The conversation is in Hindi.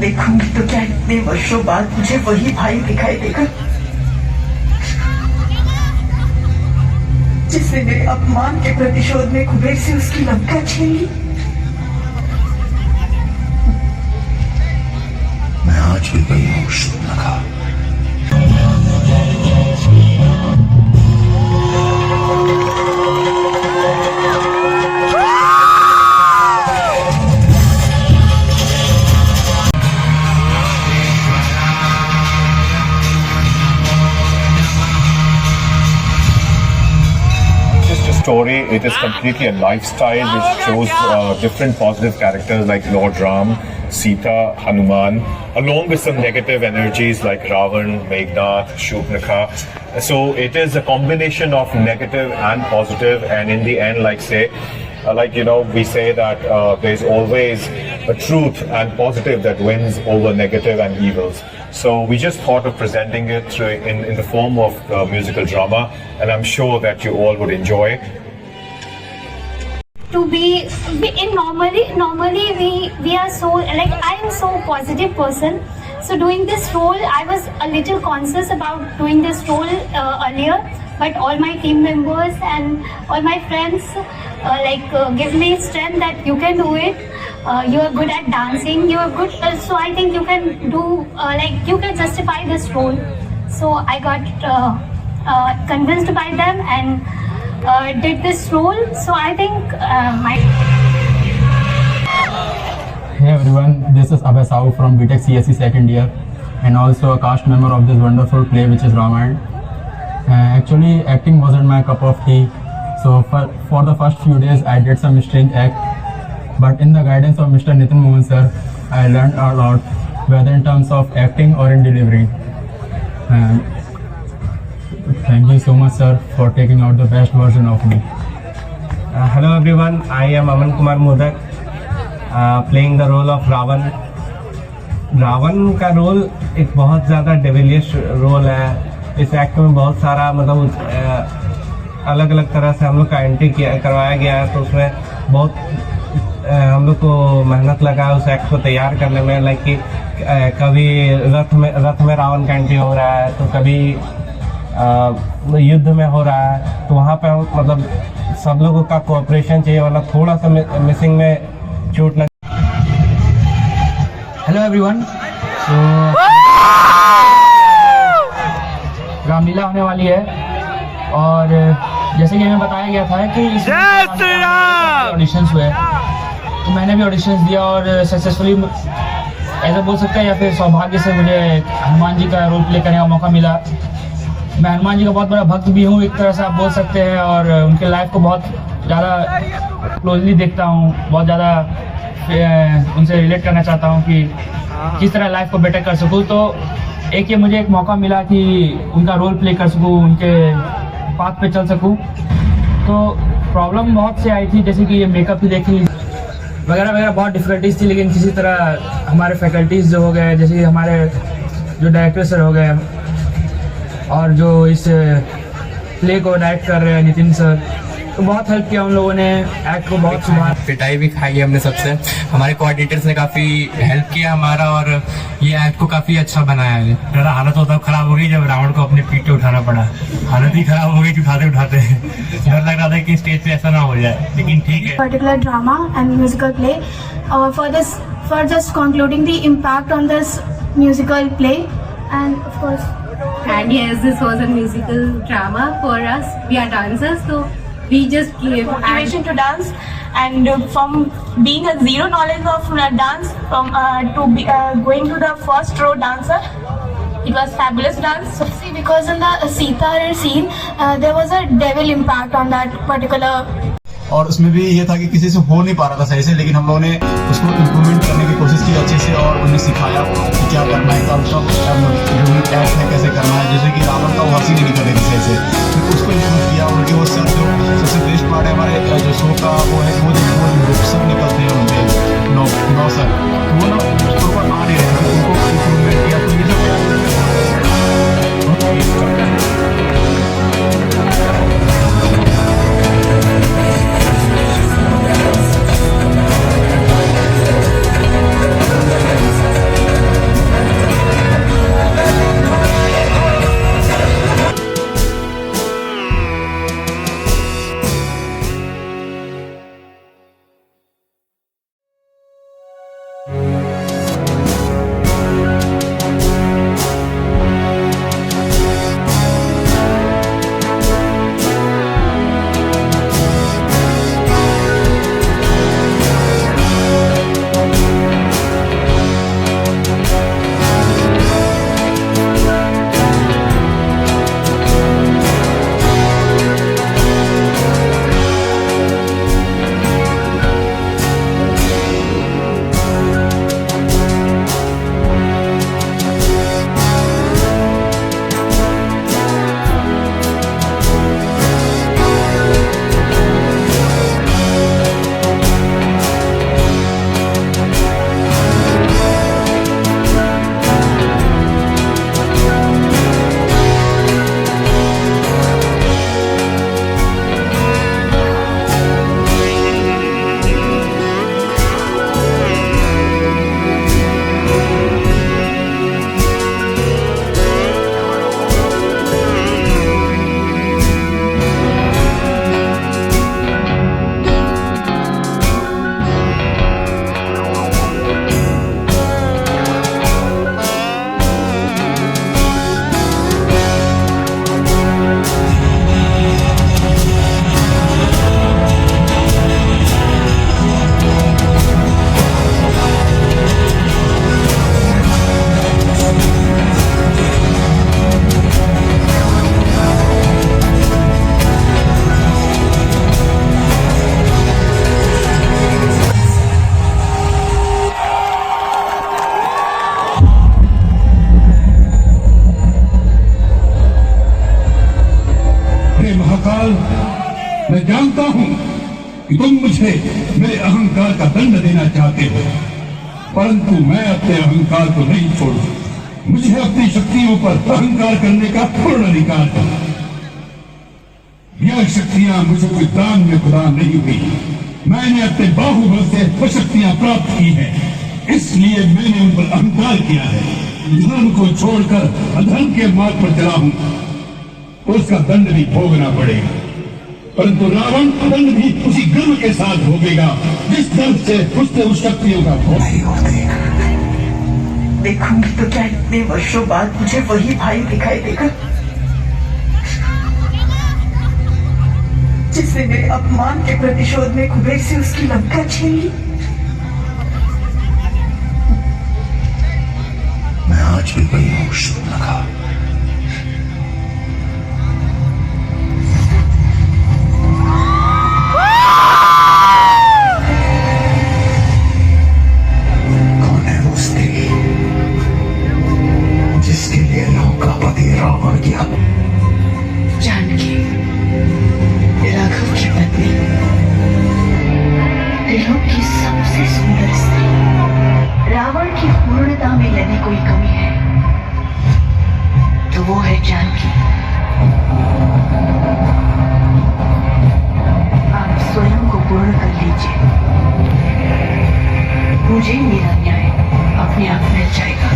देखूंगी तो क्या इतने वर्षों बाद मुझे वही भाई दिखाई देगा जिसने मेरे अपमान के प्रतिशोध में कुबेर से उसकी लंका छीन ली। मैं आज भी गई हूँ Shurpanakha. Story, it is completely a lifestyle which shows different positive characters like Lord Ram, Sita, Hanuman, along with some negative energies like Ravan, Meghnad, Shurpanakha. So it is a combination of negative and positive, and in the end, we say that there's always a truth and positive that wins over negative and evils. So we just thought of presenting it in the form of musical drama, and I'm sure that you all would enjoy. To be in normally we are so I am so positive person. So doing this role, I was a little conscious about doing this role earlier, but all my team members and all my friends give me strength that you can do it. You are good at dancing. You are good, so I think you can do you can justify this role. So I got convinced by them and did this role. So I think Hey everyone, this is Abhay Sahu from BTech CSE second year and also a cast member of this wonderful play which is Ramayana. Actually, acting wasn't my cup of tea, so for the first few days I did some strange act, but in the guidance of Mr. Nitin Mohan sir, I learned a lot, whether in terms of acting or in delivery. Thank you so much sir for taking out the best version of me. Hello everyone, I am Aman Kumar Modak, playing the role of Ravan. Ravan का रोल एक बहुत ज़्यादा डेविलियस रोल है। इस एक्ट में बहुत सारा अलग अलग तरह से हम लोग का एंट्री करवाया गया है, तो उसमें बहुत हम लोग को मेहनत लगा है उस एक्ट को तैयार करने में। कि कभी रथ में रावण का एंट्री हो रहा है, तो कभी युद्ध में हो रहा है, तो वहाँ पे सब लोगों का कोऑपरेशन चाहिए, वरना थोड़ा सा मिसिंग में चोट लग। हेलो एवरीवन, तो रामलीला होने वाली है और जैसे कि हमें बताया गया था कि ऑडिशंस हुए, तो मैंने भी ऑडिशंस दिया और सक्सेसफुली ऐसा बोल सकते हैं, या फिर सौभाग्य से मुझे हनुमान जी का रोल प्ले करने का मौका मिला। मैं हनुमान जी का बहुत बड़ा भक्त भी हूँ एक तरह से आप बोल सकते हैं, और उनके लाइफ को बहुत ज़्यादा क्लोजली देखता हूँ, बहुत ज़्यादा उनसे रिलेट करना चाहता हूँ कि किस तरह लाइफ को बेटर कर सकूँ। तो ये मुझे एक मौका मिला कि उनका रोल प्ले कर सकूँ, उनके पाथ पे चल सकूँ। तो प्रॉब्लम बहुत से आई थी, जैसे कि ये मेकअप ही देखी वगैरह वगैरह बहुत डिफ़िकल्टीज थी, लेकिन किसी तरह हमारे फैकल्टीज़ जो हो गए, जैसे कि हमारे जो डायरेक्टर सर हो गए और जो इस प्ले को डायरेक्ट कर रहे हैं नितिन सर, तो बहुत हेल्प किया उन लोगों ने एक्ट को बहुत सुधार। पिटाई भी खाई है हमने सबसे, हमारे कोऑर्डिनेटर्स ने काफ़ी हेल्प किया हमारा, और ये एक्ट को काफ़ी अच्छा बनाया है। मेरा हालत तो तब खराब हो गई जब रावण को अपने पीठ पे उठाना पड़ा, हालत ही खराब हो गई उठाते उठाते। डर लग रहा था कि स्टेज पे ऐसा ना हो जाए, लेकिन ठीक है। Particular drama and musical play for just concluding the impact on this musical play, and of course, and yes, this was a musical drama for us. We are dancers, so we just gave motivation to dance, and from being a zero knowledge of dance, going to the first row dancer, it was fabulous dance. So, see, because in the Sita scene, there was a devil impact on that particular. और उसमें भी ये था कि किसी से हो नहीं पा रहा था सही से, लेकिन हम लोगों ने उसको इम्प्रूवमेंट करने की कोशिश की अच्छे से, और उन्हें सिखाया कि क्या करना है, कब जो एक्ट है कैसे करना है। जैसे कि रावण का वो हंसी नहीं निकल रही थी सही से, फिर उसको इम्प्रूव किया। उनके वो सब जो सबसे बेस्ट पार्ट है हमारे जो शो का, वो है वो सब निकलते हैं उनके नौ सर, वो ना उसको आ नहीं रहे, उनको इम्प्रूवमेंट किया। तो ये सब मैं जानता हूं कि तुम मुझे मेरे अहंकार का दंड देना चाहते हो, परंतु मैं अपने अहंकार को नहीं छोड़ू। मुझे अपनी शक्तियों पर अहंकार करने का पूर्ण अधिकार है। यह शक्तियां मुझे कोई दान में प्रदान नहीं हुई, मैंने अपने बाहुबल से वह शक्तियां प्राप्त की हैं, इसलिए मैंने उन पर अहंकार किया है। धर्म को छोड़कर अधर्म के मार्ग पर चला हूं, उसका दंड भी भोगना पड़ेगा, परंतु रावण दंड भी उसी गर्व के साथ भोगेगा जिस दर्द से उसने उस शक्तियों का भोग। देखूंगी तो क्या इतने वर्षों बाद मुझे वही भाई दिखाई देगा जिसने मेरे अपमान के प्रतिशोध में कुबेर से उसकी लंका छीन ली। मैं आज भी वही हूँ शूर्पणखा। कौन है वो स्त्री जिसके लिए लंकापति रावण की जानकी, राघव की पत्नी, दिलों की सबसे सुंदर स्त्री। रावण की पूर्णता में यदि कोई कमी है तो वो है जानकी। आप स्वयं को पूर्ण कर लीजिए, मुझे मेरा न्याय अपने आप मिल जाएगा।